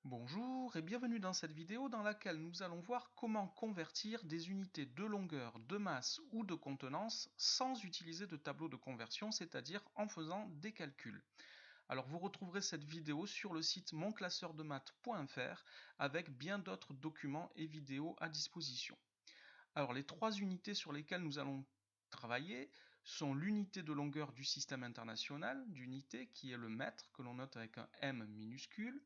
Bonjour et bienvenue dans cette vidéo dans laquelle nous allons voir comment convertir des unités de longueur, de masse ou de contenance sans utiliser de tableau de conversion, c'est-à-dire en faisant des calculs. Alors vous retrouverez cette vidéo sur le site monclasseurdemaths.fr avec bien d'autres documents et vidéos à disposition. Alors les trois unités sur lesquelles nous allons travailler sont l'unité de longueur du système international d'unité qui est le mètre que l'on note avec un M minuscule,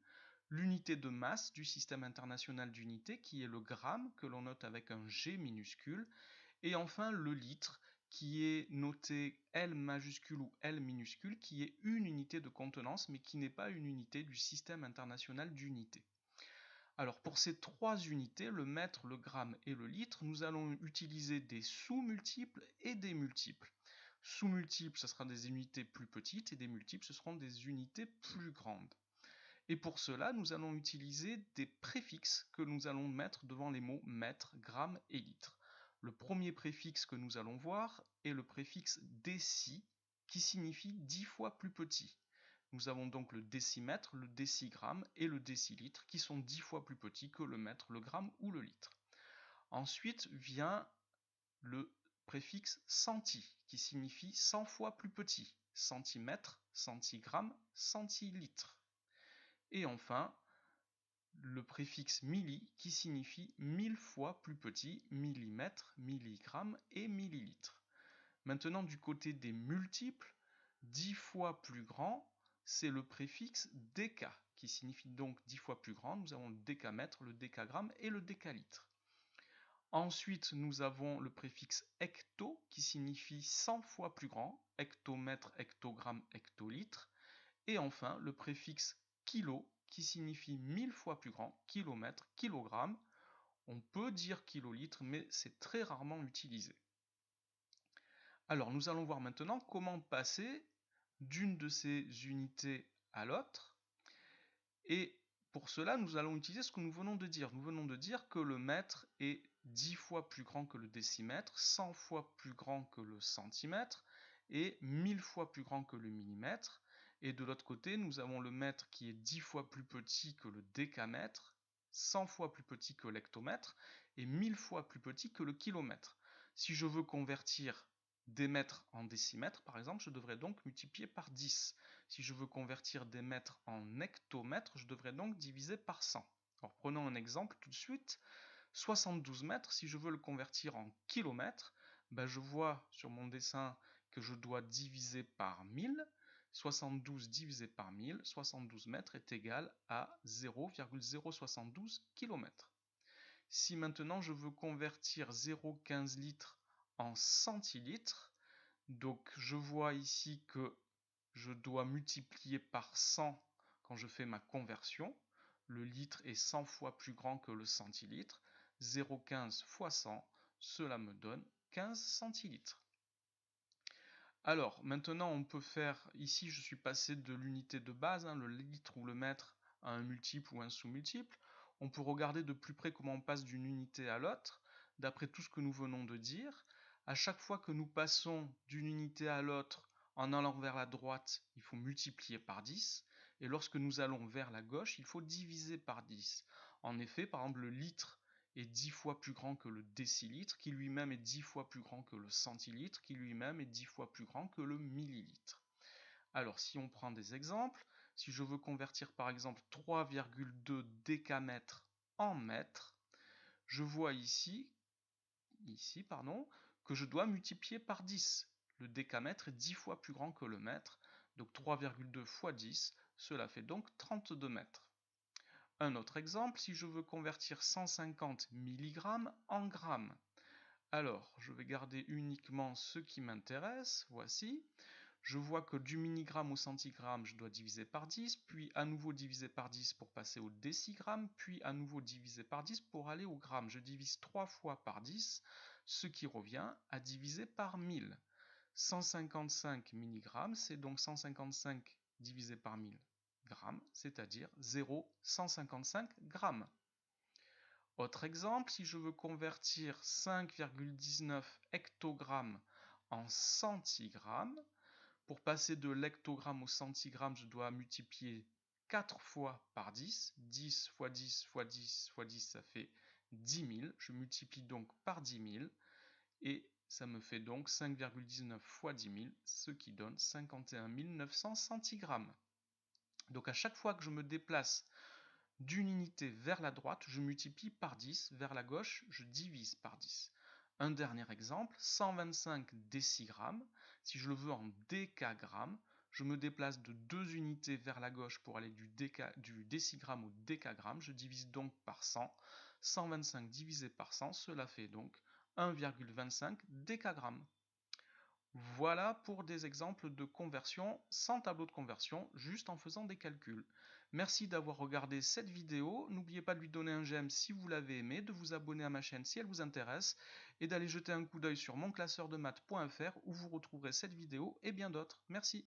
l'unité de masse du système international d'unité qui est le gramme que l'on note avec un G minuscule, et enfin le litre qui est noté L majuscule ou L minuscule qui est une unité de contenance mais qui n'est pas une unité du système international d'unité. Alors pour ces trois unités, le mètre, le gramme et le litre, nous allons utiliser des sous-multiples et des multiples. Sous-multiples, ce sera des unités plus petites et des multiples, ce seront des unités plus grandes. Et pour cela, nous allons utiliser des préfixes que nous allons mettre devant les mots mètre, gramme et litre. Le premier préfixe que nous allons voir est le préfixe déci, qui signifie 10 fois plus petit. Nous avons donc le décimètre, le décigramme et le décilitre qui sont 10 fois plus petits que le mètre, le gramme ou le litre. Ensuite vient le préfixe centi qui signifie 100 fois plus petit. Centimètre, centigramme, centilitre. Et enfin, le préfixe milli qui signifie 1000 fois plus petit, millimètre, milligramme et millilitre. Maintenant, du côté des multiples, 10 fois plus grand, c'est le préfixe déca, qui signifie donc 10 fois plus grand. Nous avons le décamètre, le décagramme et le décalitre. Ensuite, nous avons le préfixe hecto, qui signifie 100 fois plus grand, hectomètre, hectogramme, hectolitre. Et enfin, le préfixe kilo, qui signifie 1000 fois plus grand, kilomètre, kilogramme. On peut dire kilolitre, mais c'est très rarement utilisé. Alors, nous allons voir maintenant comment passer d'une de ces unités à l'autre. Et pour cela, nous allons utiliser ce que nous venons de dire. Nous venons de dire que le mètre est 10 fois plus grand que le décimètre, 100 fois plus grand que le centimètre et 1000 fois plus grand que le millimètre. Et de l'autre côté, nous avons le mètre qui est 10 fois plus petit que le décamètre, 100 fois plus petit que l'hectomètre et 1000 fois plus petit que le kilomètre. Si je veux convertir des mètres en décimètres, par exemple, je devrais donc multiplier par 10. Si je veux convertir des mètres en hectomètres, je devrais donc diviser par 100. Alors prenons un exemple tout de suite. 72 mètres, si je veux le convertir en kilomètres, je vois sur mon dessin que je dois diviser par 1000. 72 divisé par 1000, 72 mètres est égal à 0,072 km. Si maintenant je veux convertir 0,15 litres en centilitres, donc je vois ici que je dois multiplier par 100 quand je fais ma conversion. Le litre est 100 fois plus grand que le centilitre. 0,15 fois 100, cela me donne 15 centilitres. Alors, maintenant, on peut faire, ici je suis passé de l'unité de base, le litre ou le mètre, à un multiple ou un sous-multiple. On peut regarder de plus près comment on passe d'une unité à l'autre, d'après tout ce que nous venons de dire. À chaque fois que nous passons d'une unité à l'autre en allant vers la droite, il faut multiplier par 10. Et lorsque nous allons vers la gauche, il faut diviser par 10. En effet, par exemple, le litre est 10 fois plus grand que le décilitre, qui lui-même est 10 fois plus grand que le centilitre, qui lui-même est 10 fois plus grand que le millilitre. Alors, si on prend des exemples, si je veux convertir par exemple 3,2 décamètres en mètres, je vois ici, que je dois multiplier par 10. Le décamètre est 10 fois plus grand que le mètre, donc 3,2 fois 10, cela fait donc 32 mètres. Un autre exemple, si je veux convertir 150 mg en grammes. Alors, je vais garder uniquement ce qui m'intéresse, voici. Je vois que du milligramme au centigramme, je dois diviser par 10, puis à nouveau diviser par 10 pour passer au décigramme, puis à nouveau diviser par 10 pour aller au gramme. Je divise 3 fois par 10, ce qui revient à diviser par 1000. 155 mg, c'est donc 155 divisé par 1000 grammes, c'est-à-dire 0,155 grammes. Autre exemple, si je veux convertir 5,19 hectogrammes en centigrammes, pour passer de l'hectogramme au centigramme, je dois multiplier 4 fois par 10. 10 fois 10 fois 10 fois 10, ça fait 10 000. Je multiplie donc par 10 000 et ça me fait donc 5,19 fois 10 000, ce qui donne 51 900 centigrammes. Donc à chaque fois que je me déplace d'une unité vers la droite, je multiplie par 10, vers la gauche, je divise par 10. Un dernier exemple, 125 décigrammes. Si je le veux en décagrammes, je me déplace de 2 unités vers la gauche pour aller du décigramme au décagramme. Je divise donc par 100. 125 divisé par 100, cela fait donc 1,25 décagrammes. Voilà pour des exemples de conversion sans tableau de conversion, juste en faisant des calculs. Merci d'avoir regardé cette vidéo. N'oubliez pas de lui donner un j'aime si vous l'avez aimé, de vous abonner à ma chaîne si elle vous intéresse et d'aller jeter un coup d'œil sur monclasseurdemaths.fr où vous retrouverez cette vidéo et bien d'autres. Merci.